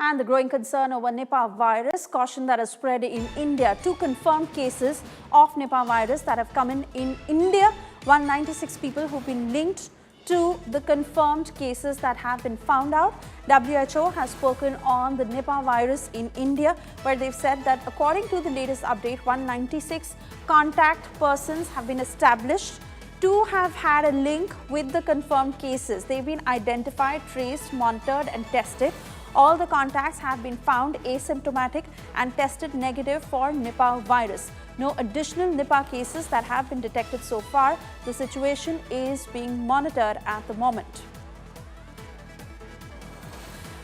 And the growing concern over Nipah virus, caution that has spread in India. 2 confirmed cases of Nipah virus that have come in India. 196 people who've been linked to the confirmed cases that have been found out. WHO has spoken on the Nipah virus in India, where they've said that according to the latest update, 196 contact persons have been established to have had a link with the confirmed cases. They've been identified, traced, monitored and tested. All the contacts have been found asymptomatic and tested negative for Nipah virus. No additional Nipah cases that have been detected so far. The situation is being monitored at the moment.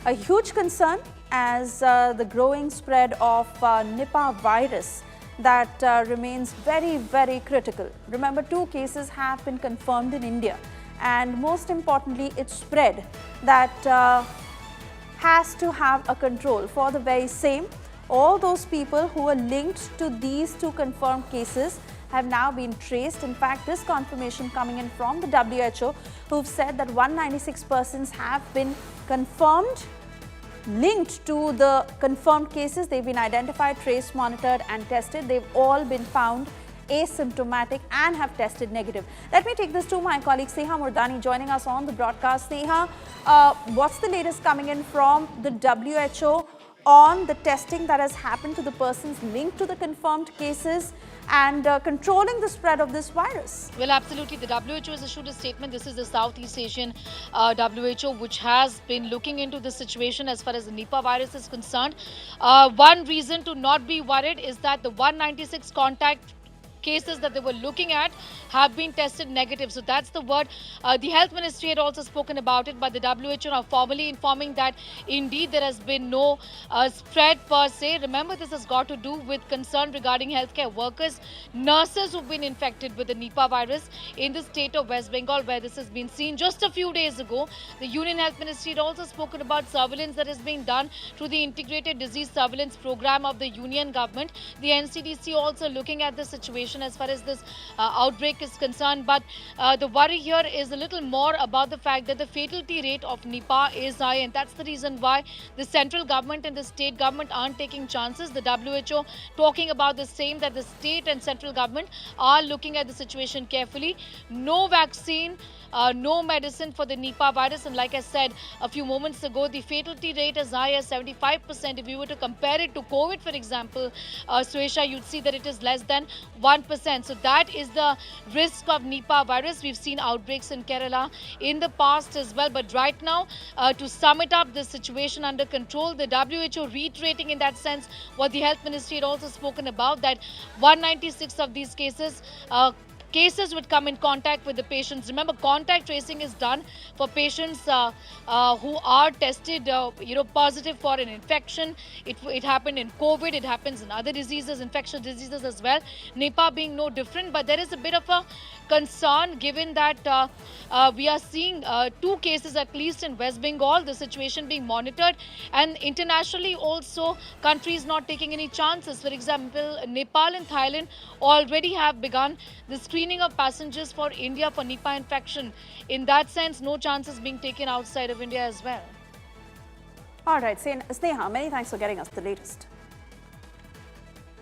A huge concern as the growing spread of Nipah virus that remains very, very critical. Remember, 2 cases have been confirmed in India, and most importantly, its spread that has to have a control. For the very same, all those people who are linked to these 2 confirmed cases have now been traced. In fact, this confirmation coming in from the WHO, who've said that 196 persons have been confirmed, linked to the confirmed cases. They've been identified, traced, monitored and tested. They've all been found asymptomatic and have tested negative. Let me take this to my colleague Sneha Mordani joining us on the broadcast. Sneha, what's the latest coming in from the WHO on the testing that has happened to the persons linked to the confirmed cases and controlling the spread of this virus? Well, absolutely. The WHO has issued a statement. This is the Southeast Asian WHO, which has been looking into the situation as far as the Nipah virus is concerned. One reason to not be worried is that the 196 contact cases that they were looking at have been tested negative. So that's the word. The health ministry had also spoken about it, but the WHO now formally informing that indeed there has been no spread per se. Remember, this has got to do with concern regarding healthcare workers, nurses who've been infected with the Nipah virus in the state of West Bengal, where this has been seen just a few days ago. The Union Health Ministry had also spoken about surveillance that is being done through the Integrated Disease Surveillance Program of the Union government. The NCDC also looking at the situation as far as this outbreak is concerned. But the worry here is a little more about the fact that the fatality rate of Nipah is high, and that's the reason why the central government and the state government aren't taking chances. The WHO talking about the same, that the state and central government are looking at the situation carefully. No vaccine, no medicine for the Nipah virus, and like I said a few moments ago, the fatality rate is high as 75%. If you were to compare it to COVID, for example, Suesha, you'd see that it is less than 1%. So that is the risk of Nipah virus. We've seen outbreaks in Kerala in the past as well, but right now, to sum it up, the situation under control. The WHO reiterating in that sense what the health ministry had also spoken about, that 196 of these cases would come in contact with the patients. Remember, contact tracing is done for patients who are tested, positive for an infection. It happened in COVID. It happens in other diseases, infectious diseases as well. Nipah being no different, but there is a bit of a concern given that we are seeing 2 cases at least in West Bengal. The situation being monitored, and internationally also countries not taking any chances. For example, Nepal and Thailand already have begun the screening of passengers for India for Nipah infection. In that sense, no chances being taken outside of India as well. All right, Sneha, many thanks for getting us the latest.